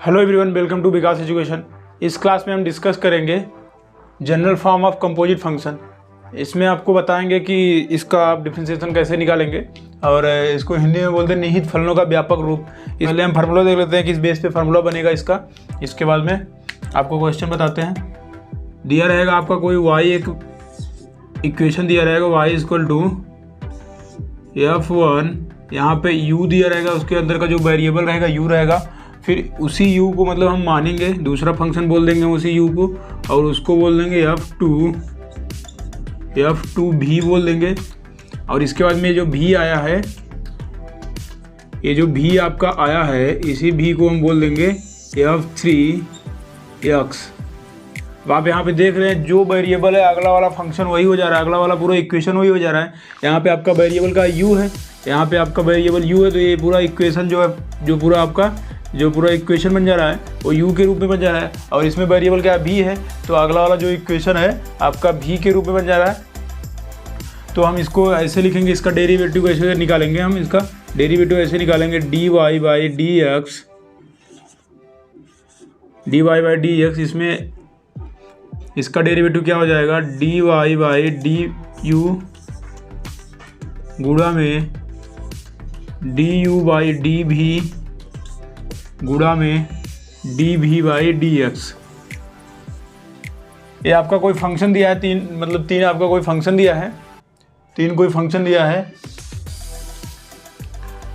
Hello everyone, welcome to Vikas education. इस class में हम डिस्कस करेंगे general form of composite function. इसमें आपको बताएंगे कि इसका आप डिफरेंशिएशन कैसे निकालेंगे और इसको हिंदी में बोलते हैं निहित फलनों का व्यापक रूप। पहले हम फार्मूला देख लेते हैं, किस बेस पे फार्मूला बनेगा इसका। इसके बाद में आपको क्वेश्चन बताते हैं। दिया रहेगा आपका कोई y, एक इक्वेशन दिया रहेगा y इक्वल टू f1, यहाँ पे u दिया रहेगा, उसके अंदर का जो वेरिएबल रहेगा u रहेगा। फिर उसी u को मतलब हम मानेंगे, दूसरा फंक्शन बोल देंगे उसी u को, और उसको बोल देंगे f2 बोल देंगे। और इसके बाद में जो v आया है, ये जो v आपका आया है, इसी v को हम बोल देंगे f3x। अब आप यहाँ पे देख रहे हैं जो वेरिएबल है अगला वाला फंक्शन वही हो जा रहा है, अगला वाला पूरा इक्वेशन वही हो जा रहा है। यहाँ पे आपका वेरिएबल का u है, यहाँ पे आपका वेरिएबल u है, तो ये पूरा इक्वेशन जो है, जो पूरा इक्वेशन बन जा रहा है वो u के रूप में बन जा रहा है। और इसमें वेरिएबल क्या v है, तो अगला वाला जो इक्वेशन है आपका v के रूप में बन जा रहा है। तो हम इसको ऐसे लिखेंगे, इसका डेरिवेटिव कैसे निकालेंगे, हम इसका डेरिवेटिव ऐसे निकालेंगे dy बाई dx। इसमें इसका डेरिवेटिव क्या हो जाएगा, dy बाई du गुणा में du बाई dv गुणा में dv बाई dx। ये आपका कोई फंक्शन दिया है, तीन आपका कोई फंक्शन दिया है, कोई फंक्शन दिया है।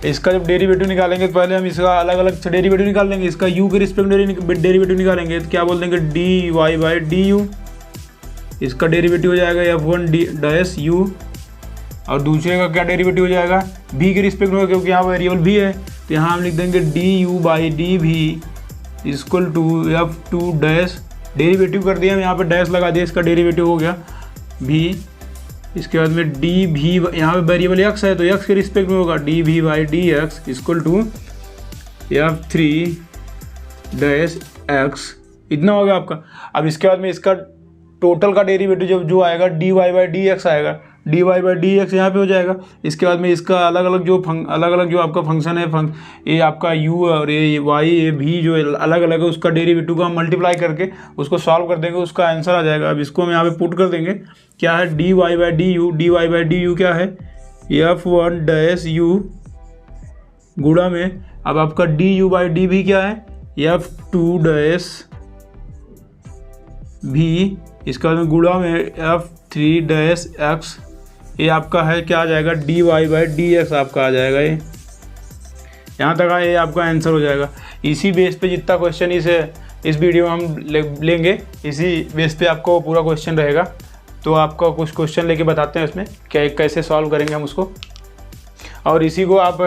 इसका जब डेरिवेटिव निकालेंगे तो पहले हम इसका अलग अलग से डेरिवेटिव निकाल लेंगे। इसका u के रिस्पेक्ट डेरिवेटिव निकालेंगे तो क्या बोल देंगे dy बाई du। इसका डेरिवेटिव हो जाएगा f1 डैश u, और दूसरे का क्या डेरिवेटिव हो जाएगा v के रिस्पेक्ट में, क्योंकि यहाँ वेरिएबल v है तो यहाँ हम लिख देंगे du by dv equal to f2 dash. Derivative कर दिया हम, यहाँ पे डैश लगा दिया, इसका डेरिवेटिव हो गया v। इसके बाद में dv, यहाँ पे वेरिएबल x है तो x के रिस्पेक्ट में होगा dv by dx equal to f3 dash x। इतना हो गया आपका। अब इसके बाद में इसका टोटल का डेरिवेटिव जो आएगा dy बाई dx आएगा, dy बाई dx यहाँ पे हो जाएगा। इसके बाद में इसका अलग अलग जो आपका फंक्शन है, ये आपका u और ये y, ये v जो अलग अलग है, उसका डेरिवेटिव को हम मल्टीप्लाई करके उसको सॉल्व कर देंगे, उसका आंसर आ जाएगा। अब इसको हम यहाँ पे पुट कर देंगे, क्या है dy बाई du क्या है f1 डैश u गुणा में, अब आपका du बाई dv क्या है f2 डैश v, इसका गुणा में f3 डैश x। ये आपका है क्या आ जाएगा dy बाई dx आपका आ जाएगा। ये यहाँ तक ये आपका आंसर हो जाएगा। इसी बेस पे जितना क्वेश्चन इस वीडियो में हम लेंगे, इसी बेस पे आपको पूरा क्वेश्चन रहेगा। तो आपका कुछ क्वेश्चन लेके बताते हैं इसमें क्या कैसे सॉल्व करेंगे हम उसको। और इसी को आप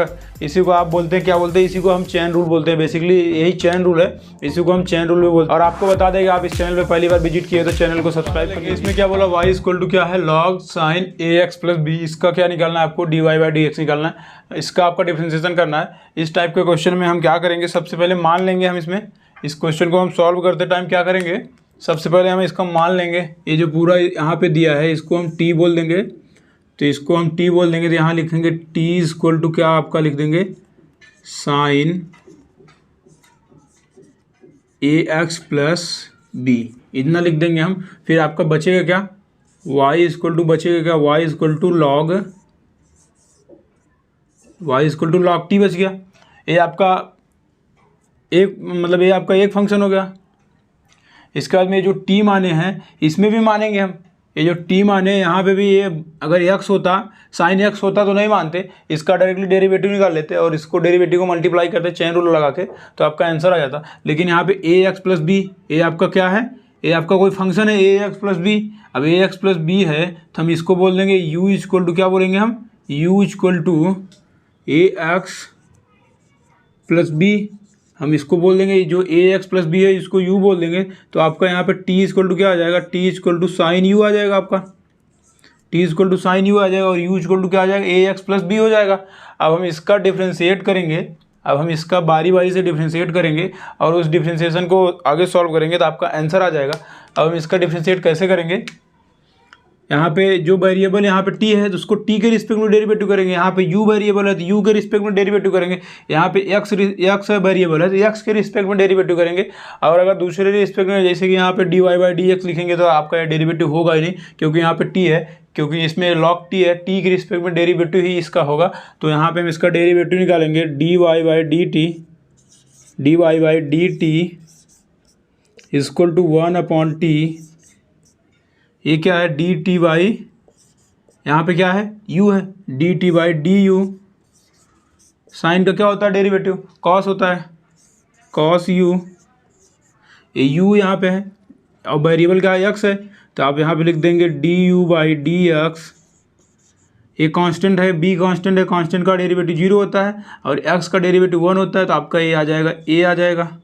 बोलते हैं, क्या बोलते हैं, इसी को हम चेन रूल बोलते हैं। बेसिकली यही चेन रूल है, इसी को हम चेन रूल भी बोलते हैं। और आपको बता देंगे, आप इस चैनल पे पहली बार विजिट किए तो चैनल को सब्सक्राइब करिए। इसमें क्या बोला, y इक्वल टू क्या है log sin ax plus b। इसका क्या निकालना है आपको, dy बाई dx निकालना है, इसका आपका डिफरेंशिएशन करना है। इस टाइप के क्वेश्चन में हम क्या करेंगे, सबसे पहले मान लेंगे हम इसमें, इस क्वेश्चन को हम सॉल्व करते टाइम क्या करेंगे, सबसे पहले हम इसका मान लेंगे। ये जो पूरा यहाँ पे दिया है इसको हम t बोल देंगे, तो इसको हम t बोल देंगे, तो यहाँ लिखेंगे t इक्वल टू क्या आपका लिख देंगे साइन ax प्लस b, इतना लिख देंगे हम। फिर आपका बचेगा क्या, y इक्वल टू बचेगा क्या, y equal to log t बच गया। ये आपका एक फंक्शन हो गया। इसके बाद में ये जो t माने हैं इसमें भी मानेंगे हम, ये जो t माने यहाँ पे भी, ये अगर x होता, साइन x होता तो नहीं मानते, इसका डायरेक्टली डेरिवेटिव निकाल लेते और इसको डेरिवेटिव को मल्टीप्लाई करते चेन रूल लगा के, तो आपका आंसर आ जाता। लेकिन यहाँ पे ax प्लस b, ये आपका क्या है, ये आपका कोई फंक्शन है ax प्लस b। अब ax प्लस b है तो हम इसको बोल देंगे u इक्वल टू क्या बोलेंगे हम, u equal to ax plus b। हम इसको बोल देंगे जो ax प्लस b है इसको u बोल देंगे, तो आपका यहाँ पे t इक्वल टू क्या आ जाएगा, t equal to sine u आ जाएगा आपका, t equal to sine u आ जाएगा, और u इक्वल टू क्या आ जाएगा ax प्लस b हो जाएगा। अब हम इसका डिफ्रेंशिएट करेंगे, अब हम इसका बारी बारी से डिफ्रेंशिएट करेंगे और उस डिफ्रेंशिएशन को आगे सॉल्व करेंगे तो आपका आंसर आ जाएगा। अब हम इसका डिफ्रेंशिएट कैसे करेंगे, यहाँ पे जो वेरिएबल यहाँ पे t है तो उसको t के रिस्पेक्ट में डेरिवेटिव करेंगे। यहाँ पे u वेरिएबल है तो u के रिस्पेक्ट में डेरिवेटिव करेंगे। यहाँ पे x वेरिएबल है तो x के रिस्पेक्ट में डेरिवेटिव करेंगे। और अगर दूसरे रिस्पेक्ट में जैसे कि यहाँ पे dy/dx लिखेंगे तो आपका डेरिवेटिव होगा ही नहीं, क्योंकि यहाँ पे t है, क्योंकि इसमें log t है, t के रिस्पेक्ट में डेरिवेटिव ही इसका होगा। तो यहाँ पे हम इसका डेरिवेटिव निकालेंगे dy/dt इक्वल टू 1/t। ये क्या है, dt बाई, यहाँ पे क्या है, u है, dt/du। साइन का क्या होता है डेरिवेटिव, कॉस होता है, कॉस u। ये u यहाँ पे है और वेरिएबल क्या है, x है, तो आप यहाँ पे लिख देंगे du/dx। ये कांस्टेंट है, b कांस्टेंट है, कांस्टेंट का डेरिवेटिव 0 होता है और x का डेरिवेटिव 1 होता है, तो आपका ये आ जाएगा, a आ जाएगा।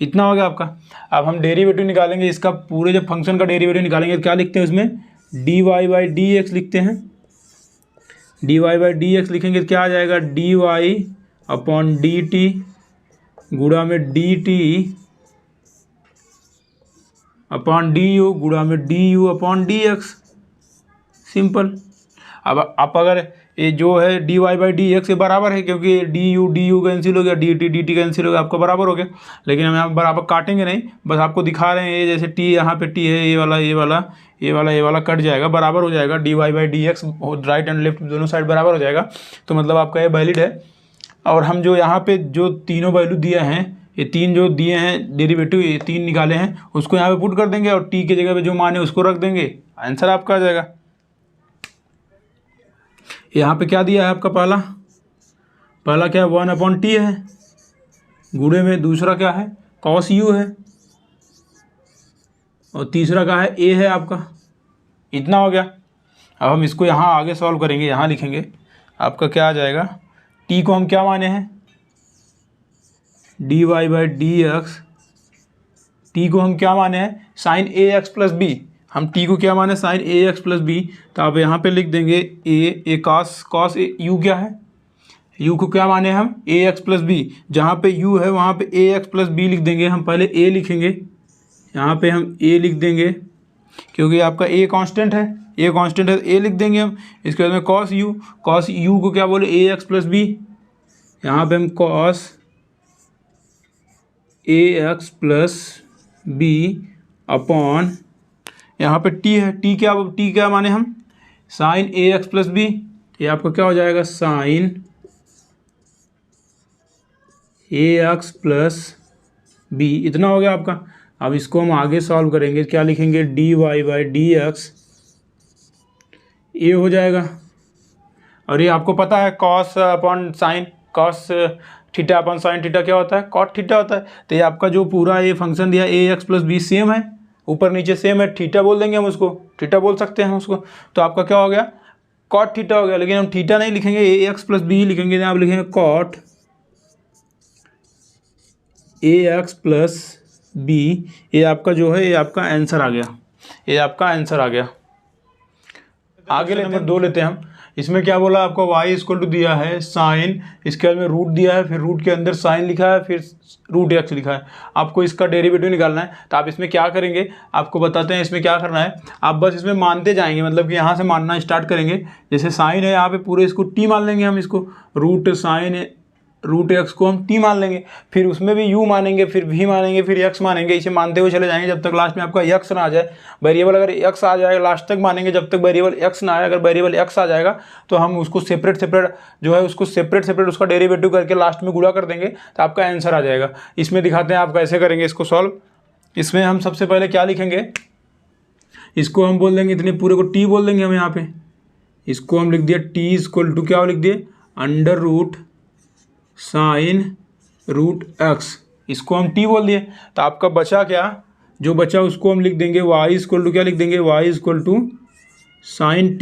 इतना हो गया आपका। अब हम डेरिवेटिव निकालेंगे इसका, पूरे जब फंक्शन का डेरिवेटिव निकालेंगे तो क्या लिखते हैं उसमें, dy/dx लिखते हैं। dy/dx लिखेंगे तो क्या आ जाएगा, dy/dt गुणा में dt/du गुणा में du/dx। सिंपल। अब आप अगर ये जो है dy/dx के बराबर है, क्योंकि du कैंसिल हो गया, dt कैंसिल हो गया, आपका बराबर हो गया। लेकिन हम यहाँ पर बराबर काटेंगे नहीं, बस आपको दिखा रहे हैं। ये जैसे t यहाँ पे t है, ये वाला कट जाएगा, बराबर हो जाएगा। dy/dx राइट एंड लेफ्ट दोनों साइड बराबर हो जाएगा, तो मतलब आपका ये वैलिड है। और हम जो यहाँ पे जो तीनों वैल्यू दिए हैं, ये तीन जो दिए हैं डेरिवेटिव, ये तीन निकाले हैं, उसको यहाँ पे पुट कर देंगे और t की जगह पे जो मान है उसको रख देंगे, आंसर आपका आ जाएगा। यहाँ पे क्या दिया है आपका, पहला क्या है, 1/t है, गुणे में दूसरा क्या है, cos u है, और तीसरा क्या है, a है आपका। इतना हो गया। अब हम इसको यहाँ आगे सॉल्व करेंगे, यहाँ लिखेंगे आपका क्या आ जाएगा, t को हम क्या माने हैं, dy/dx, t को हम क्या माने हैं, साइन ax प्लस b। हम t को क्या माने, साइन ax प्लस b। तो आप यहाँ पे लिख देंगे a cos u क्या है, u को क्या माने हम, ax प्लस b। जहाँ पे u है वहाँ पे ax प्लस b लिख देंगे। हम पहले a लिखेंगे, यहाँ पे हम a लिख देंगे, क्योंकि आपका a कांस्टेंट है, a कांस्टेंट है तो a लिख देंगे हम। इसके बाद में cos u को क्या बोले, ax प्लस b। यहाँ पे हम cos ax plus b upon, यहाँ पे t है, t क्या माने हम, साइन ax प्लस b। ये आपका क्या हो जाएगा, साइन ax प्लस b। इतना हो गया आपका। अब इसको हम आगे सॉल्व करेंगे, क्या लिखेंगे, dy/dx, ये हो जाएगा। और ये आपको पता है cos upon sine, cos theta upon sine theta क्या होता है, cot थीटा होता है। तो ये आपका जो पूरा ये फंक्शन दिया ax प्लस b सेम है, ऊपर नीचे सेम है, थीटा बोल देंगे हम उसको, थीटा बोल सकते हैं उसको। तो आपका क्या हो गया, cot थीटा हो गया। लेकिन हम थीटा नहीं लिखेंगे, ax प्लस b लिखेंगे, यहाँ आप लिखेंगे cot ax प्लस b। ये आपका जो है, ये आपका आंसर आ गया, ये आपका आंसर आ गया। आगे नंबर 2 लेते हैं हम। इसमें क्या बोला आपको, y इक्वल टू दिया है साइन, इसके बाद में रूट दिया है, फिर रूट के अंदर साइन लिखा है, फिर रूट x लिखा है। आपको इसका डेरिवेटिव निकालना है। तो आप इसमें क्या करेंगे, आपको बताते हैं इसमें क्या करना है। आप बस इसमें मानते जाएंगे, मतलब कि यहाँ से मानना स्टार्ट करेंगे। जैसे साइन है यहाँ पे पूरे इसको t मान लेंगे हम, इसको रूट x को हम t मान लेंगे, फिर उसमें भी u मानेंगे, फिर v मानेंगे, फिर x मानेंगे। इसे मानते हुए चले जाएंगे जब तक लास्ट में आपका x ना आ जाए। वेरिएबल अगर x आ जाएगा लास्ट तक मानेंगे, जब तक वेरिएबल x ना आए। अगर वेरिएबल x आ जाएगा तो हम उसको सेपरेट जो है उसको सेपरेट उसका डेरिवेटिव करके लास्ट में गुणा कर देंगे, तो आपका आंसर आ जाएगा। इसमें दिखाते हैं आप कैसे करेंगे इसको सॉल्व। इसमें हम सबसे पहले क्या लिखेंगे, इसको हम बोल देंगे, इतने पूरे को t बोल देंगे हम। यहाँ पे इसको हम लिख दिया t इक्वल टू क्या लिख दिए, under root sine root x, इसको हम t बोल दिए। तो आपका बचा क्या, जो बचा उसको हम लिख देंगे y इक्वल टू क्या लिख देंगे, y equal to sine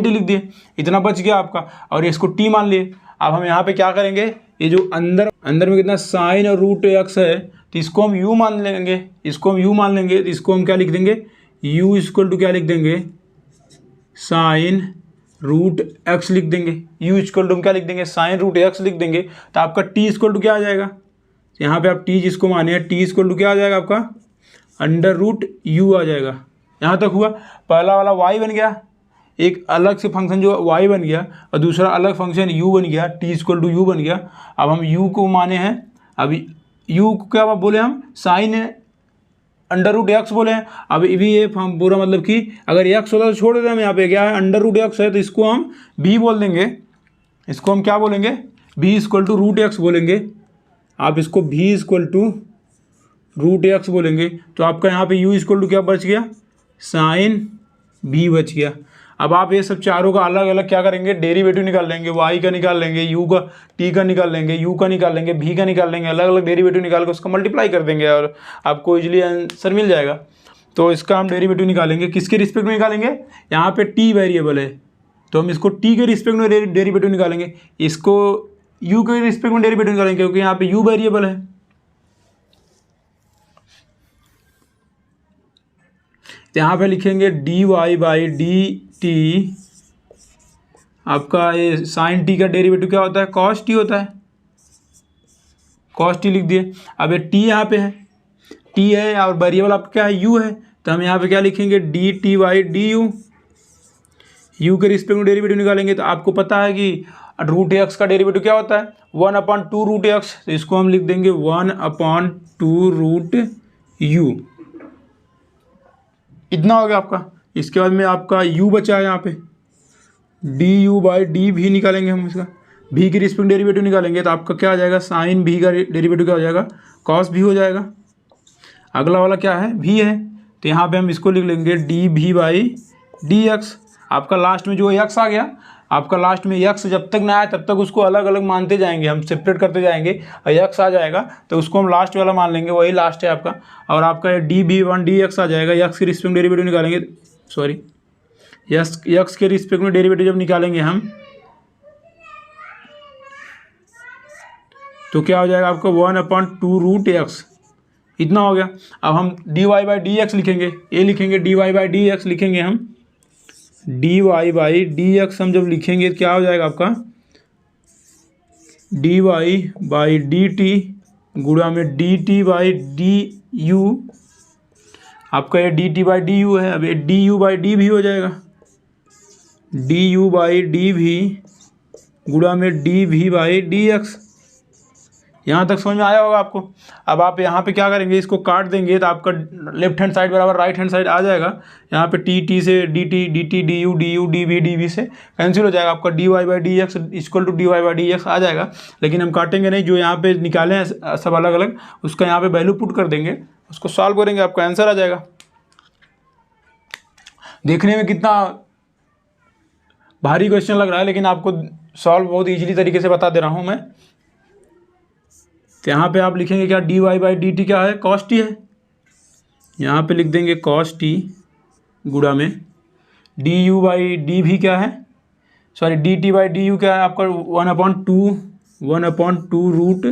t लिख दिए। इतना बच गया आपका, और इसको t मान लिए। अब हम यहाँ पे क्या करेंगे, ये जो अंदर में कितना साइन और रूट x है, तो इसको हम u मान लेंगे, तो इसको हम क्या लिख देंगे, u इक्वल टू क्या लिख देंगे, साइन रूट x लिख देंगे। u इक्वल टू हम क्या लिख देंगे, साइन रूट x लिख देंगे। तो आपका t इक्वल टू क्या आ जाएगा, यहाँ पे आप t जिसको माने हैं, t इक्वल टू क्या आ जाएगा आपका, अंडर रूट यू आ जाएगा। यहाँ तक हुआ। पहला वाला y बन गया, एक अलग से फंक्शन जो y बन गया, और दूसरा अलग फंक्शन u बन गया, t इक्वल टू यू बन गया। अब हम u को माने हैं, अभी u को क्या बोले हम, साइन अंडर रूट एक्स बोले हैं। अब भी ये हम पूरा मतलब कि अगर एक्स होता तो छोड़ देते हम, यहाँ पे क्या है अंडर रूट एक्स है तो इसको हम b बोल देंगे। इसको हम क्या बोलेंगे, b equal to root x बोलेंगे। आप इसको b equal to root x बोलेंगे तो आपका यहाँ पे u इक्वल टू क्या बच गया, साइन b बच गया। अब आप ये सब चारों का अलग अलग क्या करेंगे, डेरिवेटिव निकाल लेंगे, y का निकाल लेंगे, u का, t का निकाल लेंगे, u का निकाल लेंगे, v का निकाल लेंगे, अलग अलग डेरिवेटिव निकाल के उसका मल्टीप्लाई कर देंगे और आपको इजीली आंसर मिल जाएगा। तो इसका हम डेरिवेटिव निकालेंगे, किसके रिस्पेक्ट में निकालेंगे, यहाँ पे t वेरिएबल है तो हम इसको t के रिस्पेक्ट में डेरिवेटिव निकालेंगे, इसको u के रिस्पेक्ट में डेरिवेटिव निकालेंगे क्योंकि यहाँ पे u वेरिएबल है। तो यहाँ पे लिखेंगे dy बाई डी टी, आपका ये साइन टी का डेरिवेटिव क्या होता है, कॉस टी होता है, कॉस टी लिख दिए। अब ये टी यहाँ पे है, टी है और वेरिएबल आपका क्या है, u है, तो हम यहाँ पे क्या लिखेंगे, D t by d you, you के रिस्पेक्ट में डेरिवेटिव निकालेंगे। तो आपको पता है कि रूट एक्स का डेरिवेटिव क्या होता है, 1/2 रूट एक्स, तो इसको हम लिख देंगे 1/2 रूट यू। इतना हो गया आपका। इसके बाद में आपका u बचा है यहाँ पे, डी यू बाई डी भी निकालेंगे हम, इसका v की रिस्पेक्ट डेरिवेटिव निकालेंगे तो आपका क्या आ जाएगा, साइन v का डेरिवेटिव क्या हो जाएगा, कॉस v हो जाएगा। अगला वाला क्या है, v है, तो यहाँ पे हम इसको लिख लेंगे डी भी बाई डी एक्स। आपका लास्ट में जो x आ गया, आपका लास्ट में x जब तक ना आए तब तक उसको अलग अलग मानते जाएंगे, हम सेपरेट करते जाएंगे, और x आ जाएगा तो उसको हम लास्ट वाला मान लेंगे, वही लास्ट है आपका। और आपका ये d b one d x आ जाएगा, x के रिस्पेक्ट में डेरिवेटिव निकालेंगे, सॉरी x के रिस्पेक्ट में डेरिवेटिव जब निकालेंगे हम तो क्या हो जाएगा आपका 1/2 रूट एक्स। इतना हो गया। अब हम d y by d x लिखेंगे, ये लिखेंगे d y by d x लिखेंगे हम, d y by d x हम जब लिखेंगे क्या हो जाएगा आपका, d y by d t गुणा में d t by d u. आपका ये d t by d u है, अब ये डी यू बाई डी भी हो जाएगा, डी यू बाई डी भी गुणा में डी भी बाई डी एक्स। यहाँ तक समझ में आया होगा आपको। अब आप यहाँ पे क्या करेंगे, इसको काट देंगे तो आपका लेफ्ट हैंड साइड बराबर राइट हैंड साइड आ जाएगा। यहाँ पे टी टी से d t d u d भी से कैंसिल हो जाएगा, आपका d y by d x equal to d y by d x आ जाएगा। लेकिन हम काटेंगे नहीं, जो यहाँ पे निकाले हैं सब अलग अलग, उसका यहाँ पे वैल्यू पुट कर देंगे, उसको सॉल्व करेंगे, आपका आंसर आ जाएगा। देखने में कितना भारी क्वेश्चन लग रहा है, लेकिन आपको सॉल्व बहुत ईजिली तरीके से बता दे रहा हूँ मैं। तो यहाँ पे आप लिखेंगे क्या, d y by d t क्या है, कॉस टी है, यहाँ पे लिख देंगे कॉस टी गुणा में डी यू बाई डी भी क्या है, sorry D t by d you क्या है आपका 1/2 रूट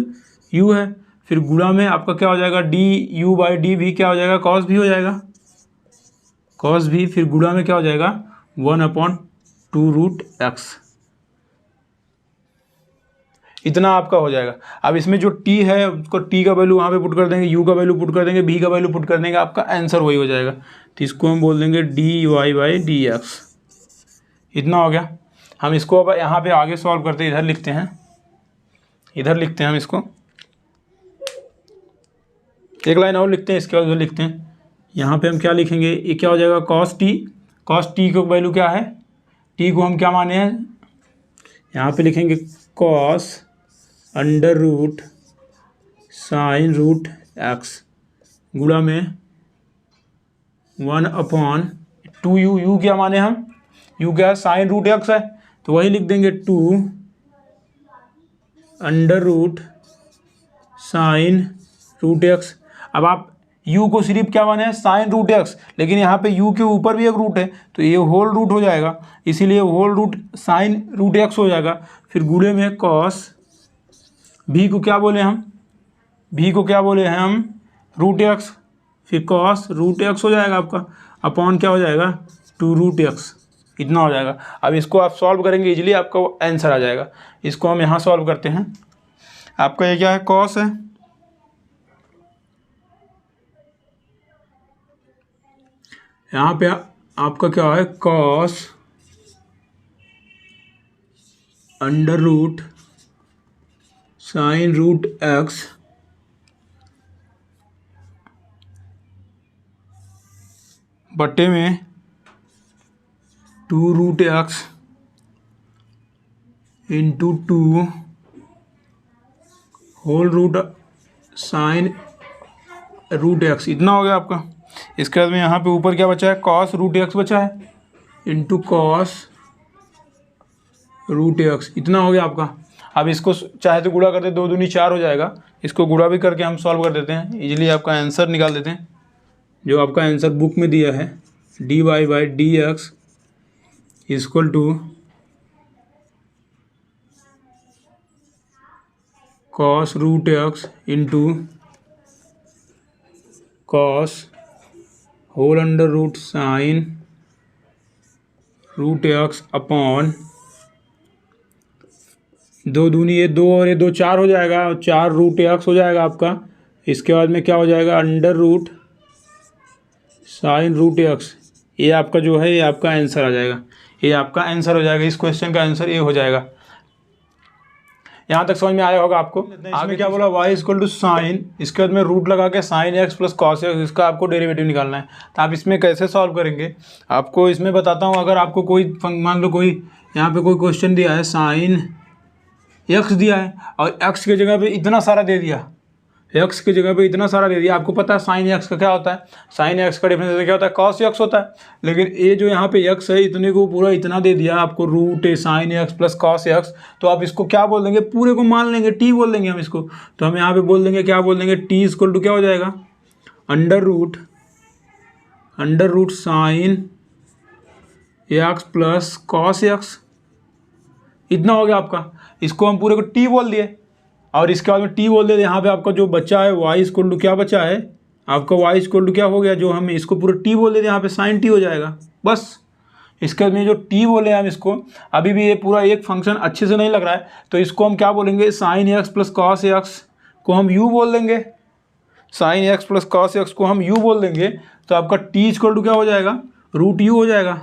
यू है। फिर गुणा में आपका क्या हो जाएगा, डी यू बाई डी भी क्या हो जाएगा, कॉस भी हो जाएगा, कॉस भी। फिर गुणा में क्या हो जाएगा 1/2 रूट एक्स। इतना आपका हो जाएगा। अब इसमें जो t है उसको t का वैल्यू वहाँ पे पुट कर देंगे, u का वैल्यू पुट कर देंगे, v का वैल्यू पुट कर देंगे, आपका आंसर वही हो जाएगा। तो इसको हम बोल देंगे d y by d x. इतना हो गया। हम इसको अब यहाँ पे आगे सॉल्व करते हैं, इधर लिखते हैं, इधर लिखते हैं हम इसको, एक लाइन और लिखते हैं, इसके बाद लिखते हैं। यहाँ पे हम क्या लिखेंगे, ये क्या हो जाएगा कॉस टी, कॉस टी का वैल्यू क्या है, टी को हम क्या माने हैं, यहाँ पे लिखेंगे cos under root sine root x गुणा में 1/2 यू, यू क्या माने हम, यू क्या है साइन रूट एक्स है, तो वही लिख देंगे 2 under root sine root x. अब आप u को सिर्फ क्या माने साइन रूट एक्स, लेकिन यहाँ पे u के ऊपर भी एक रूट है तो ये होल रूट हो जाएगा, इसीलिए whole root sine root x हो जाएगा। फिर गुणे में कॉस v को क्या बोले हम, v को क्या बोले हैं हम रूट एक्स, फिर कॉस रूट एक्स हो जाएगा आपका, अपॉन क्या हो जाएगा 2 रूट एक्स। इतना हो जाएगा। अब इसको आप सॉल्व करेंगे इजीली, आपका आंसर आ जाएगा। इसको हम यहाँ सॉल्व करते हैं। आपका ये क्या है, कॉस है, यहाँ पे आपका क्या है, cos under root sine root x बट्टे में 2 root x into 2 whole root sine root x. इतना हो गया आपका। इसके बाद में यहाँ पे ऊपर क्या बचा है, कॉस रूट एक्स बचा है इंटू कॉस रूट एक्स। इतना हो गया आपका। अब इसको चाहे तो गुणा कर दे, 2 दूनी 4 हो जाएगा। इसको गुणा भी करके हम सॉल्व कर देते हैं, इजीली आपका आंसर निकाल देते हैं। जो आपका आंसर बुक में दिया है, dy by d x equal to cos root x into cos whole under root sine root x upon 2 दूनी ये 2 और ये 2 4 हो जाएगा, और 4 रूट एक्स हो जाएगा आपका। इसके बाद में क्या हो जाएगा, under root sine root x. ये आपका जो है, ये आपका आंसर आ जाएगा। ये आपका आंसर हो जाएगा। इस क्वेश्चन का आंसर ये हो जाएगा। यहाँ तक समझ में आया होगा आपको। आगे क्या बोला, y इक्वल टू साइन, इसके बाद में रूट लगा के sign x plus cos x, इसका आपको डेरिवेटिव निकालना है। तो आप इसमें कैसे सॉल्व करेंगे, आपको इसमें बताता हूँ। अगर आपको कोई मान लो कोई यहाँ पे कोई क्वेश्चन दिया है, साइन एक्स दिया है और एक्स की जगह पे इतना सारा दे दिया, एक्स की जगह पे इतना सारा दे दिया। आपको पता है साइन एक्स का क्या होता है, साइन एक्स का डिफरेंस क्या होता है, कॉस एक्स होता है। लेकिन ये जो यहाँ पे एक्स है, इतने को पूरा इतना दे दिया आपको, root sine x plus cos x. तो आप इसको क्या बोल देंगे, पूरे को मान लेंगे, टी बोल देंगे हम इसको। तो हम यहाँ पे बोल देंगे, क्या बोल देंगे, टी इक्वल टू क्या हो जाएगा, under root sine x plus cos x. इतना हो गया आपका। इसको हम पूरे को टी बोल दिए और इसके बाद में टी बोल देते। यहाँ पे आपका जो बच्चा है वाई इक्वल टू क्या बचा है आपका, वाई इक्वल टू क्या हो गया, जो हम इसको पूरा टी बोल देते, यहाँ पे साइन टी हो जाएगा बस। इसके बाद में जो टी बोले हम इसको, अभी भी ये पूरा एक फंक्शन अच्छे से नहीं लग रहा है, तो इसको हम क्या बोलेंगे, sign x plus cos x को हम यू बोल देंगे। Sign x plus cos x को हम यू बोल देंगे। तो आपका टी इक्वल टू क्या हो जाएगा, रूट यू हो जाएगा।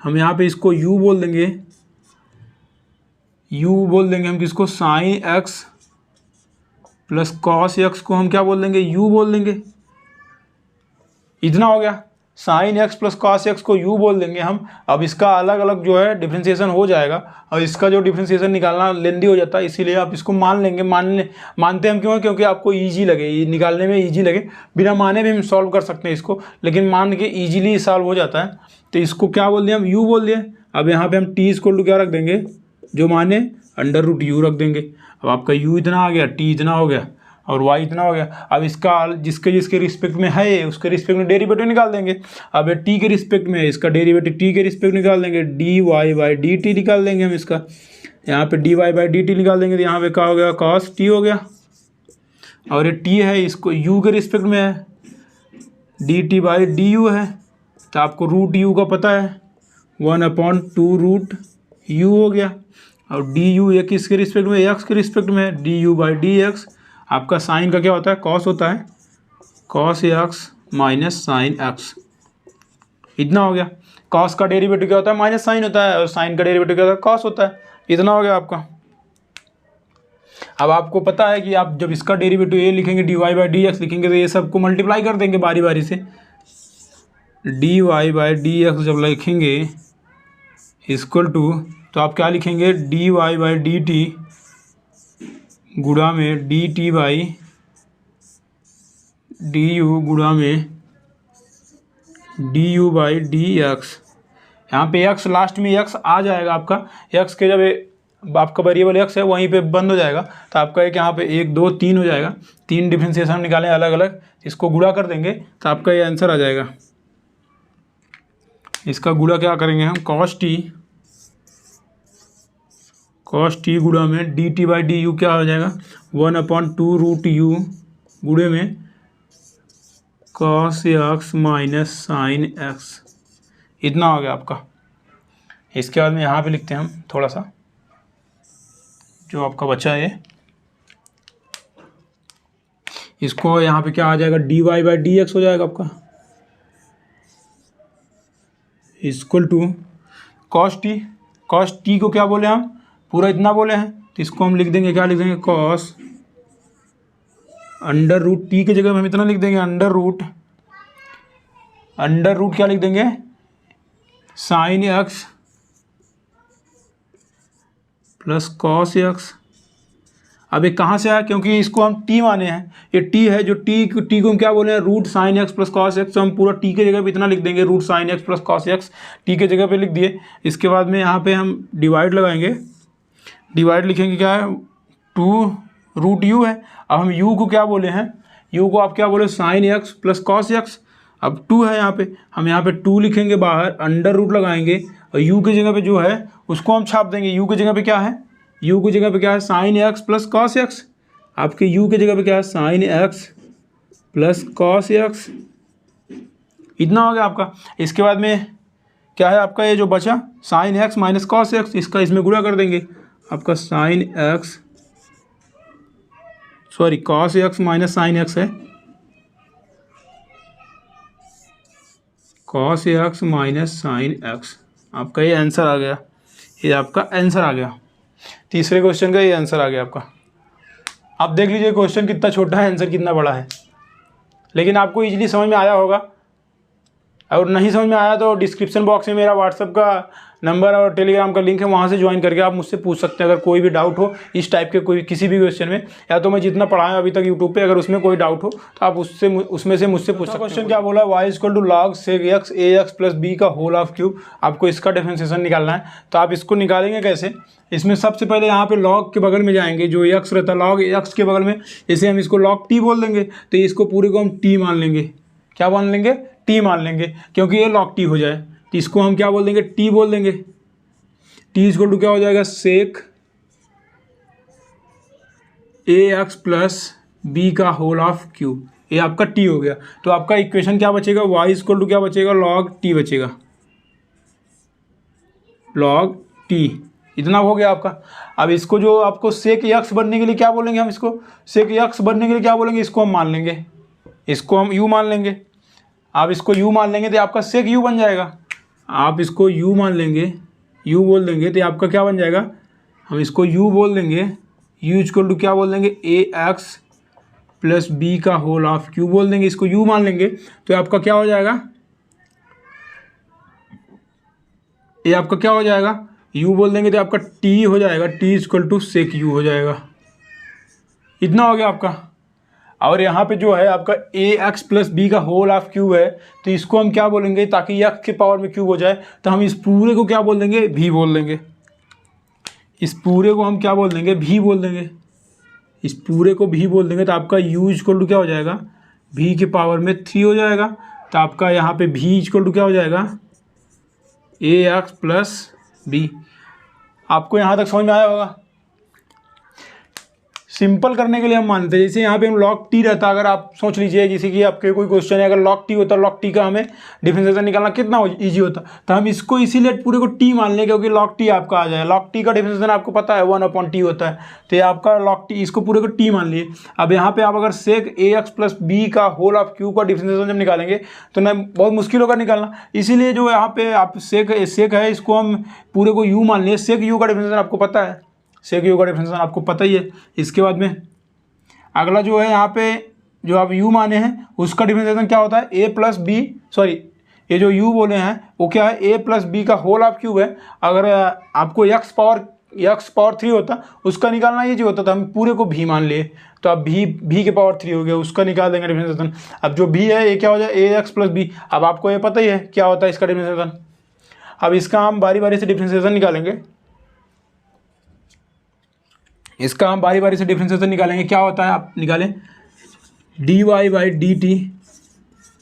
हम यहाँ पे इसको यू बोल देंगे, हम किसको, sign x plus cos x को हम क्या बोल देंगे, यू बोल देंगे। इतना हो गया। Sign x plus cos x को यू बोल देंगे हम। अब इसका अलग अलग जो है डिफ्रेंसिएशन हो जाएगा, और इसका जो डिफ्रेंसिएशन निकालना लेंदी हो जाता है, इसीलिए आप इसको मान लेंगे। मानते हम क्यों, क्योंकि आपको ईजी लगे, निकालने में ईजी लगे। बिना माने भी हम सॉल्व कर सकते हैं इसको, लेकिन मान के ईजिली सॉल्व हो जाता है। तो इसको क्या बोल दिया, हम यू बोल दिए। अब यहाँ पर हम टी इक्वल टू क्या रख देंगे, जो माने अंडर रूट यू रख देंगे। अब आपका u इतना आ गया, t इतना हो गया और y इतना हो गया। अब इसका जिसके जिसके रिस्पेक्ट में है, उसके रिस्पेक्ट में डेरिवेटिव निकाल देंगे। अब ये t के रिस्पेक्ट में है, इसका डेरिवेटिव t के रिस्पेक्ट निकाल देंगे, dy बाई dt निकाल देंगे हम इसका। यहाँ पे dy बाई dt निकाल देंगे, तो यहाँ पे क्या हो गया, cos t हो गया। और ये t है, इसको u के रिस्पेक्ट में है, dt बाई du है। तो आपको रूट u का पता है, 1/2 रूट u हो गया। और डी यू ये किसके रिस्पेक्ट में, एक्स के रिस्पेक्ट में है, D u by d x. आपका साइन का क्या होता है, कॉस होता है, cos x minus sine x. इतना हो गया। कॉस का डेरिवेटिव क्या होता है, माइनस साइन होता है, और साइन का डेरिवेटिव क्या होता है, कॉस होता है। इतना हो गया आपका। अब आपको पता है कि आप जब इसका डेरिवेटिव ये लिखेंगे, d y by d x लिखेंगे, तो ये सबको मल्टीप्लाई कर देंगे बारी बारी से। D y by d x जब लिखेंगे इक्वल टू, तो आप क्या लिखेंगे, d y by d t गुणा में d t by d u गुणा में d u by d x. यहाँ पे एक्स लास्ट में एक्स आ जाएगा आपका। एक्स के जब आपका वेरिएबल एक्स है वहीं पे बंद हो जाएगा, तो आपका एक यहाँ पे 1 2 3 हो जाएगा। 3 डिफ्रेंसिएशन निकालें अलग अलग, इसको गुणा कर देंगे तो आपका ये आंसर आ जाएगा। इसका गुणा क्या करेंगे हम, कॉस टी गुणा में d t by d you क्या हो जाएगा, 1/2 रूट यू गुणे में cos x minus sine x. इतना हो गया आपका। इसके बाद में यहाँ पे लिखते हैं हम थोड़ा सा, जो आपका बचा है इसको यहाँ पे क्या आ जाएगा, d y by d x हो जाएगा आपका। इक्वल टू कॉस टी को क्या बोले हम, पूरा इतना बोले हैं, तो इसको हम लिख देंगे, क्या लिख देंगे, कॉस अंडर रूट टी की जगह में हम इतना लिख देंगे, अंडर रूट क्या लिख देंगे, sign x plus cos x. अब ये कहाँ से आया, क्योंकि इसको हम टी माने हैं, ये टी है, जो टी को हम क्या बोले हैं, root sine x plus cos x. तो हम पूरा टी की जगह पे इतना लिख देंगे, root sine x plus cos x, t की जगह पे लिख दिए। इसके बाद में यहाँ पे हम डिवाइड लगाएंगे, डिवाइड लिखेंगे, क्या है, 2 रूट यू है। अब हम यू को क्या बोले हैं, यू को आप क्या बोले, sign x plus cos x. अब 2 है यहाँ पे, हम यहाँ पे 2 लिखेंगे बाहर, अंडर रूट लगाएंगे, और यू की जगह पे जो है उसको हम छाप देंगे। यू की जगह पे क्या है, यू की जगह पे क्या है, sign x plus cos x. आपके यू की जगह पे क्या है, sign x plus cos x. इतना हो गया आपका। इसके बाद में क्या है आपका, ये जो बचा sine x minus cos x, इसका इसमें गुणा कर देंगे। आपका sine x cos x minus sine x है, cos x minus sine x. आपका ये आंसर आ गया, ये आपका आंसर आ गया। तीसरे क्वेश्चन का ये आंसर आ गया आपका। आप देख लीजिए क्वेश्चन कितना छोटा है, आंसर कितना बड़ा है, लेकिन आपको इजीली समझ में आया होगा। और नहीं समझ में आया तो डिस्क्रिप्शन बॉक्स में मेरा व्हाट्सअप का नंबर और टेलीग्राम का लिंक है, वहाँ से ज्वाइन करके आप मुझसे पूछ सकते हैं अगर कोई भी डाउट हो इस टाइप के, कोई किसी भी क्वेश्चन में, या तो मैं जितना पढ़ाया अभी तक यूट्यूब पे, अगर उसमें कोई डाउट हो तो आप उसमें से मुझसे पूछ सकते हैं। क्वेश्चन क्या बोला, y equal to log sec x a x plus b का होल ऑफ क्यूब। आपको इसका डिफरेंशिएशन निकालना है, तो आप इसको निकालेंगे कैसे। इसमें सबसे पहले यहाँ पे लॉग के बगल में जाएंगे, जो एक्स रहता है लॉग एक्स के बगल में, जैसे हम इसको लॉग टी बोल देंगे, तो इसको पूरे को हम टी मान लेंगे। क्या मान लेंगे, टी मान लेंगे, क्योंकि ये लॉग टी हो जाए, तो इसको हम क्या बोल देंगे, टी बोल देंगे। टी इक्वल टू क्या हो जाएगा, सेक ए एक्स प्लस बी का होल ऑफ क्यूब। ये आपका टी हो गया। तो आपका इक्वेशन क्या बचेगा, वाई इक्वल टू क्या बचेगा, लॉग टी बचेगा, लॉग टी। इतना हो गया आपका। अब इसको जो आपको सेक एक्स बनने के लिए क्या बोलेंगे, हम इसको सेक एक्स बनने के लिए क्या बोलेंगे, इसको हम मान लेंगे, इसको हम यू मान लेंगे। आप इसको यू मान लेंगे तो आपका सेक यू बन जाएगा। आप इसको यू मान लेंगे, यू बोल देंगे तो आपका क्या बन जाएगा, हम इसको यू बोल देंगे, यू इक्वल टू क्या बोल देंगे, ए एक्स प्लस बी का होल ऑफ क्यू बोल देंगे। इसको यू मान लेंगे तो आपका क्या हो जाएगा, ये आपका क्या हो जाएगा, यू बोल देंगे तो आपका टी हो जाएगा, t equal to sec u हो जाएगा। इतना हो गया आपका। और यहाँ पे जो है आपका ए एक्स प्लस बी का होल ऑफ क्यूब है, तो इसको हम क्या बोलेंगे, ताकि एक्स के पावर में क्यूब हो जाए, तो हम इस पूरे को क्या बोल देंगे, भी बोल देंगे। इस पूरे को हम क्या बोल देंगे, भी बोल देंगे। इस पूरे को भी बोल देंगे तो आपका यू इक्वल टू क्या हो जाएगा, भी के पावर में 3 हो जाएगा। तो आपका यहाँ पे भी इक्वल टू क्या हो जाएगा, ए एक्स प्लस बी। आपको यहाँ तक समझ में आया होगा। सिंपल करने के लिए हम मानते हैं, जैसे यहाँ पे हम लॉग टी रहता, अगर आप सोच लीजिए जैसे कि आपके कोई क्वेश्चन है, अगर लॉग टी होता, लॉग टी का हमें डिफरेंशिएशन निकालना कितना इजी होता, तो हम इसको इसीलिए पूरे को टी मान लें, क्योंकि लॉग टी आपका आ जाए। लॉग टी का डिफरेंशिएशन आपको पता है 1/t होता है, तो ये आपका लॉग टी, इसको पूरे को टी मान लिए। अब यहाँ पे आप अगर सेक ए एक्स प्लस बी का होल ऑफ क्यू का डिफरेंशिएशन जब निकालेंगे तो ना बहुत मुश्किल होगा निकालना। इसीलिए जो यहाँ पे आप सेक है, इसको हम पूरे को यू मान लिए। सेक यू का डिफरेंशिएशन आपको पता है, सेक यू का डिफरेंशिएशन आपको पता ही है। इसके बाद में अगला जो है यहाँ पे जो आप u माने हैं उसका डिफरेंशिएशन क्या होता है, a प्लस बी, सॉरी ये जो u बोले हैं वो क्या है, a प्लस बी का होल ऑफ क्यूब है। अगर आपको x पावर 3 होता उसका निकालना ये जो होता था, हम पूरे को भी मान लिए, तो अब भी के पावर 3 हो गया, उसका निकाल देंगे डिफरेंशिएशन। अब जो b है ये क्या हो जाए, ए एक्स प्लस बी। अब आपको ये पता ही है क्या होता है इसका डिफरेंशिएशन। अब इसका हम बारी बारी से डिफरेंशिएशन निकालेंगे, इसका हम बारी बारी से डिफरेंशिएशन निकालेंगे। क्या होता है आप निकालें, d y by d t.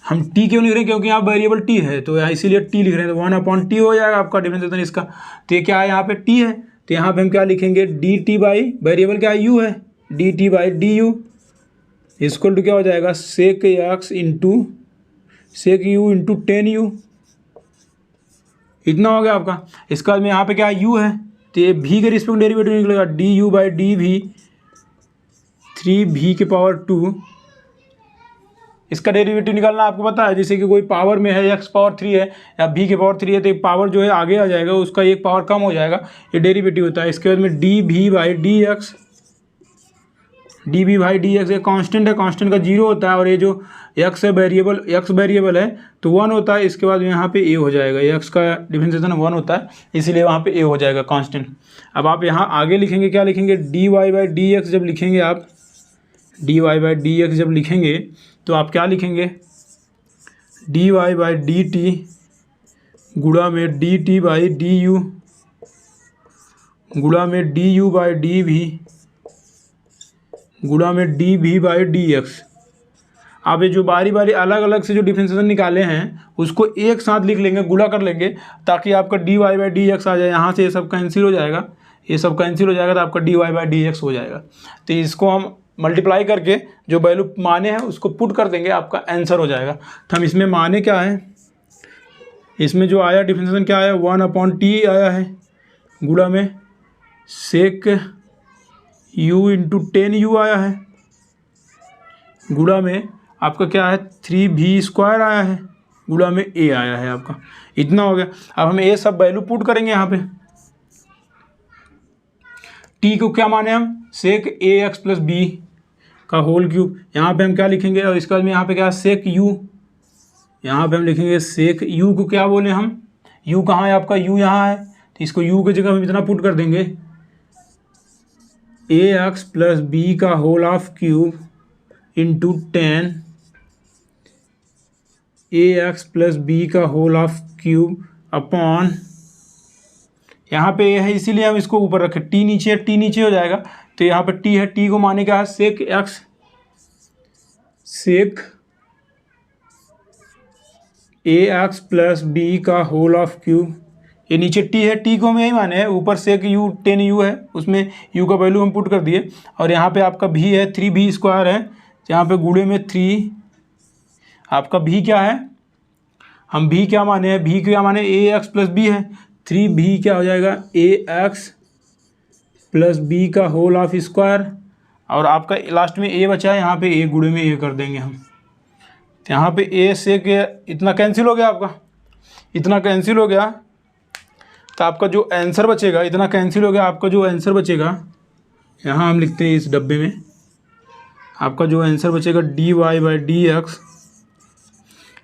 हम टी क्यों लिख रहे हैं, क्योंकि यहाँ वेरिएबल टी है, तो यहाँ इसीलिए टी लिख रहे हैं, तो 1/t हो जाएगा आपका डिफरेंशिएशन इसका। तो ये क्या है, यहाँ पे टी है, तो यहाँ पे हम क्या लिखेंगे, डी टी बाई वेरिएबल क्या है, यू है, d t by d u equal to क्या हो जाएगा, sec x into sec u into 10u। इतना हो गया आपका। इसके बाद में यहाँ पे क्या है, यू है, तो ये भी के रिस्पेक्ट डेरिवेटिव निकलेगा, डी यू बाई डी भी 3 भी के पावर 2 इसका डेरिवेटिव निकालना आपको पता है, जैसे कि कोई पावर में है x पावर 3 है या b के पावर 3 है, तो एक पावर जो है आगे आ जाएगा, उसका एक पावर कम हो जाएगा, ये डेरिवेटिव होता है। इसके बाद में d v by d x, d v by d x ये कांस्टेंट है, कांस्टेंट का 0 होता है, और ये जो x है वेरिएबल, x वेरिएबल है तो 1 होता है। इसके बाद यहाँ पे a हो जाएगा, x का डिफरेंशिएशन 1 होता है, इसीलिए वहाँ पे a हो जाएगा कांस्टेंट। अब आप यहाँ आगे लिखेंगे, क्या लिखेंगे, d y by d x जब लिखेंगे आप, d y by d x जब लिखेंगे तो आप क्या लिखेंगे, d y by d t गुणा में d t by d u गुणा में d u by d v गुणा में d v by d x. आप ये जो बारी बारी अलग अलग से जो डिफरेंशिएशन निकाले हैं उसको एक साथ लिख लेंगे, गुणा कर लेंगे, ताकि आपका d y by d x आ जाए। यहाँ से ये सब कैंसिल हो जाएगा, ये सब कैंसिल हो जाएगा, तो आपका d y by d x हो जाएगा। तो इसको हम मल्टीप्लाई करके जो वैल्यू माने हैं उसको पुट कर देंगे, आपका आंसर हो जाएगा। तो हम इसमें माने क्या है, इसमें जो आया डिफरेंशिएशन क्या आया, 1/t आया है, गुणा में सेक u इंटू 10u आया है, गुणा में आपका क्या है 3v² आया है, गुणा में a आया है आपका, इतना हो गया। अब हम ये सब वैल्यू पुट करेंगे यहाँ पे। t को क्या माने हम, सेक ax प्लस बी का होल क्यूब, यहाँ पे हम क्या लिखेंगे, और इसके बाद में यहाँ पे क्या है सेक u, यहाँ पे हम लिखेंगे सेक u को क्या बोले हम, u कहाँ है आपका, u यहाँ है, तो इसको u की जगह हम इतना पुट कर देंगे, ax प्लस बी का whole of cube into 10 ax plus b का होल ऑफ क्यूब अपॉन, यहाँ पे ये है इसीलिए हम इसको ऊपर रखें, t नीचे है, t नीचे हो जाएगा, तो यहाँ पे t है, t को माने क्या है सेक x, सेक ax प्लस बी का होल ऑफ क्यूब, ये नीचे t है, t को हम यही माने हैं, ऊपर सेक u 10u है, उसमें u का वैल्यू हम पुट कर दिए, और यहाँ पे आपका v है 3v² है, यहाँ पे गुणे में 3, आपका v क्या है, हम v क्या माने हैं, v क्या माने ax प्लस b है, 3v क्या हो जाएगा ax प्लस b का होल ऑफ स्क्वायर, और आपका लास्ट में a बचा है, यहाँ पे a गुणे में a कर देंगे हम, तो यहाँ पे a से के इतना कैंसिल हो गया, आपका इतना कैंसिल हो गया, तो आपका जो आंसर बचेगा, इतना कैंसिल हो गया, आपका जो आंसर बचेगा यहाँ हम लिखते हैं इस डब्बे में, आपका जो आंसर बचेगा d y by d x,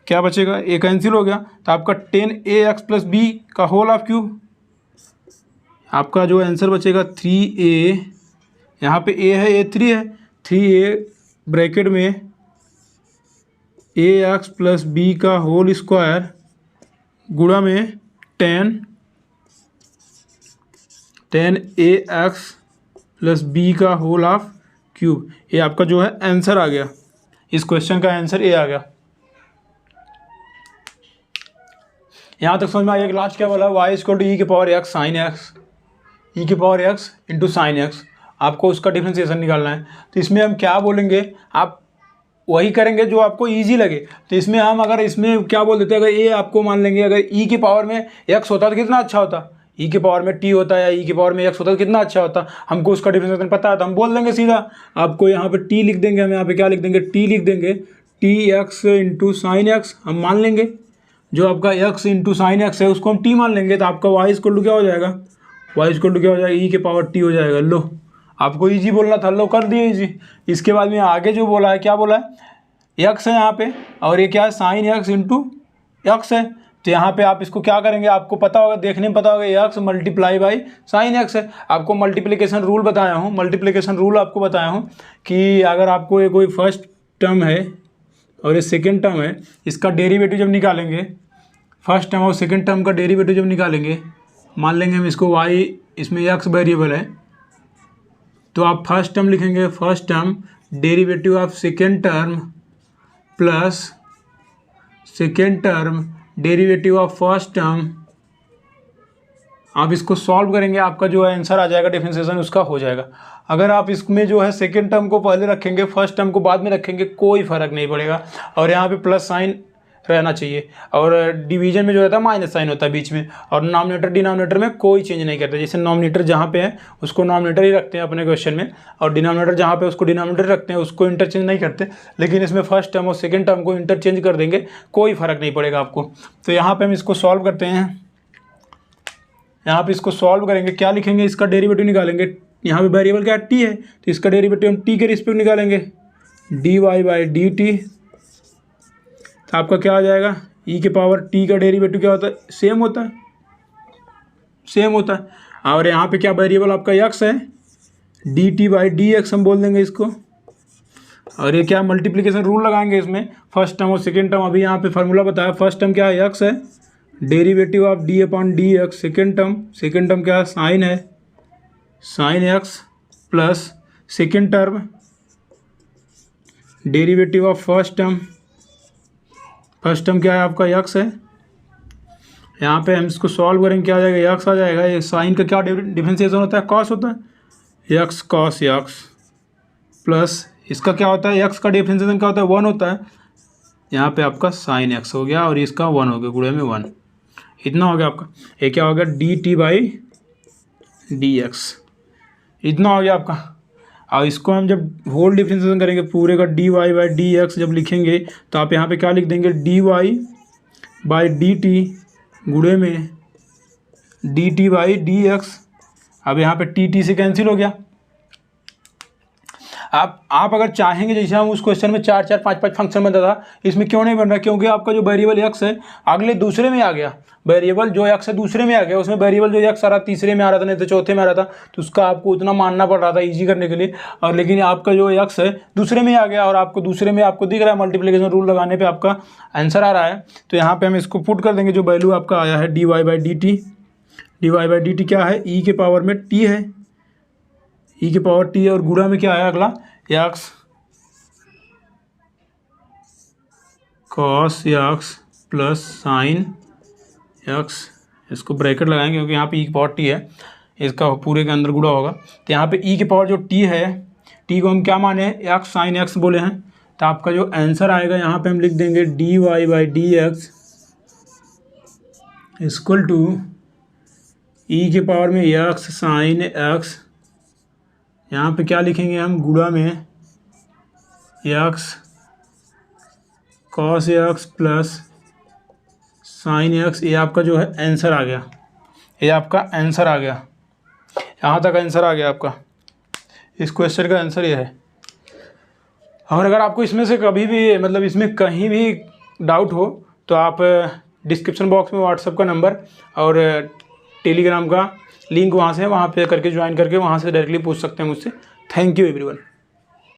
क्या बचेगा, ए कैंसिल हो गया, तो आपका 10ax प्लस बी का होल ऑफ क्यूब, आपका जो आंसर बचेगा 3a, यहाँ पे a है, a 3 है, 3a ब्रैकेट में ax प्लस बी का होल स्क्वायर गुणा में 10ax प्लस बी का होल ऑफ क्यूब, ये आपका जो है आंसर आ गया, इस क्वेश्चन का आंसर ए आ गया। यहाँ तक समझ में आइए। लास्ट क्या बोला, y इक्वल टू ई के पावर एक्स साइन एक्स, ई के power x into sine x, आपको उसका डिफरेंशिएशन निकालना है। तो इसमें हम क्या बोलेंगे, आप वही करेंगे जो आपको इजी लगे। तो इसमें हम अगर इसमें क्या बोल देते हैं, अगर ए आपको मान लेंगे, अगर ई के पावर में एक्स होता तो कितना अच्छा होता, ई के पावर में टी होता है या ई के पावर में एक्स होता तो कितना अच्छा होता, हमको उसका डिफरेंशिएशन पता है तो हम बोल देंगे सीधा, आपको यहाँ पे टी लिख देंगे, हम यहाँ पे क्या लिख देंगे, टी लिख देंगे, T x into sine x हम मान लेंगे, जो आपका एक्स इंटू साइन एक्स है उसको हम टी मान लेंगे, तो आपका वाई इक्वल टू क्या हो जाएगा, वाई इक्वल टू क्या हो जाएगा, ई के पावर टी हो जाएगा। लो आपको ईजी बोलना था, लो कर दिए ईजी। इसके बाद में आगे जो बोला है, क्या बोला है, एक्स है यहाँ पे और ये क्या है साइन एक्स इंटू एक्स है, तो यहाँ पे आप इसको क्या करेंगे, आपको पता होगा, देखने में पता होगा, x multiply by sine x है। आपको मल्टीप्लिकेशन रूल बताया हूँ, मल्टीप्लिकेशन रूल आपको बताया हूँ कि अगर आपको ये कोई फर्स्ट टर्म है और ये सेकेंड टर्म है, इसका डेरिवेटिव जब निकालेंगे, फर्स्ट टर्म और सेकेंड टर्म का डेरिवेटिव जब निकालेंगे, मान लेंगे हम इसको वाई, इसमें एक्स वेरिएबल है, तो आप फर्स्ट टर्म लिखेंगे, first term derivative of second term plus second term derivative of first term, आप इसको सॉल्व करेंगे, आपका जो है आंसर आ जाएगा, डिफरेंशिएशन उसका हो जाएगा। अगर आप इसमें जो है सेकेंड टर्म को पहले रखेंगे, फर्स्ट टर्म को बाद में रखेंगे, कोई फ़र्क नहीं पड़ेगा। और यहाँ पे प्लस साइन रहना चाहिए। और डिवीजन में जो रहता है माइनस साइन होता है बीच में, और डिनोमिनेटर डिनोमिनेटर में कोई चेंज नहीं करते। जैसे नॉमिनेटर जहाँ पे है उसको नॉमिनेटर ही रखते हैं अपने क्वेश्चन में, और डिनोमिनेटर जहाँ पे उसको डिनोमिनेटर रखते हैं, उसको इंटरचेंज नहीं करते। लेकिन इसमें फर्स्ट टर्म और सेकेंड टर्म को इंटरचेंज कर देंगे, कोई फ़र्क नहीं पड़ेगा आपको। तो यहाँ पर हम इसको सॉल्व करते हैं। यहाँ पे इसको सॉल्व करेंगे, क्या लिखेंगे, इसका डेरिवेटिव निकालेंगे। यहाँ पे वेरिएबल क्या टी है, तो इसका डेरिवेटिव हम टी के रिस्पेक्ट निकालेंगे, d y by d t. तो आपका क्या आ जाएगा, ई के पावर टी का डेरिवेटिव क्या होता है, सेम होता है, सेम होता है। और यहाँ पे क्या वेरिएबल आपका एक्स है, d t by d x हम बोल देंगे इसको। और ये क्या मल्टीप्लिकेशन रूल लगाएंगे इसमें, फर्स्ट टर्म और सेकेंड टर्म। अभी यहाँ पे फार्मूला बताया, फर्स्ट टर्म क्या है, एक्स है, derivative of D upon D x. Second term क्या है, साइन है, sign x plus second term derivative of first term क्या है आपका, एक्स है। यहाँ पे हम इसको सॉल्व करेंगे, क्या आ जाएगा, एक्स आ जाएगा। ये साइन का क्या डिफरेंशिएशन होता है, कॉस होता है, एक्स कॉस एक्स प्लस इसका क्या होता है, एक्स का डिफरेंशिएशन क्या होता है, 1 होता है। यहाँ पे आपका साइन एक्स हो गया और इसका 1 हो गया, गुणे में 1, इतना हो गया आपका। ये क्या हो गया, D t by d x, इतना हो गया आपका। और इसको हम जब होल डिफरेंशिएशन करेंगे पूरे का, d y by d x जब लिखेंगे तो आप यहाँ पे क्या लिख देंगे, d y by d t गुणे में d t by d x. अब यहाँ पे टी टी से कैंसिल हो गया। आप अगर चाहेंगे, जैसे हम उस क्वेश्चन में 4 4 5 5 फंक्शन बनता था, इसमें क्यों नहीं बन रहा, क्योंकि आपका जो वेरिएबल एक्स है अगले दूसरे में आ गया। वेरिएबल जो एक्स है दूसरे में आ गया, उसमें वेरिएबल जो एक्स आ रहा तीसरे में आ रहा था, नहीं तो चौथे में आ रहा था, तो उसका आपको उतना मानना पड़ रहा था इजी करने के लिए। और लेकिन आपका जो एक्स है दूसरे में आ गया, और आपको दूसरे में आपको दिख रहा है, मल्टीप्लिकेशन रूल लगाने पर आपका आंसर आ रहा है। तो यहाँ पर हम इसको पुट कर देंगे, जो वैल्यू आपका आया है d y by d t. D y by d t क्या है, ई के पावर में टी है, ई के पावर टी है, और गुणा में क्या आया अगला, x cos x plus sine x. इसको ब्रैकेट लगाएंगे क्योंकि यहाँ पे ई की पावर टी है, इसका पूरे के अंदर गुणा होगा। तो यहाँ पे ई की पावर जो टी है, टी को हम क्या माने, एक्स साइन एक्स बोले हैं। तो आपका जो आंसर आएगा यहाँ पे हम लिख देंगे d y by d x equal to e के पावर में एक्स साइन एक्स। यहाँ पे क्या लिखेंगे हम, गुणा में x cos x plus sine x. ये आपका जो है आंसर आ गया, ये आपका आंसर आ गया, यहाँ तक आंसर आ गया आपका। इस क्वेश्चन का आंसर ये है। और अगर आपको इसमें से कभी भी, मतलब इसमें कहीं भी डाउट हो, तो आप डिस्क्रिप्शन बॉक्स में व्हाट्सएप का नंबर और टेलीग्राम का लिंक वहाँ से है, वहाँ पे करके ज्वाइन करके वहाँ से डायरेक्टली पूछ सकते हैं मुझसे। Thank you everyone.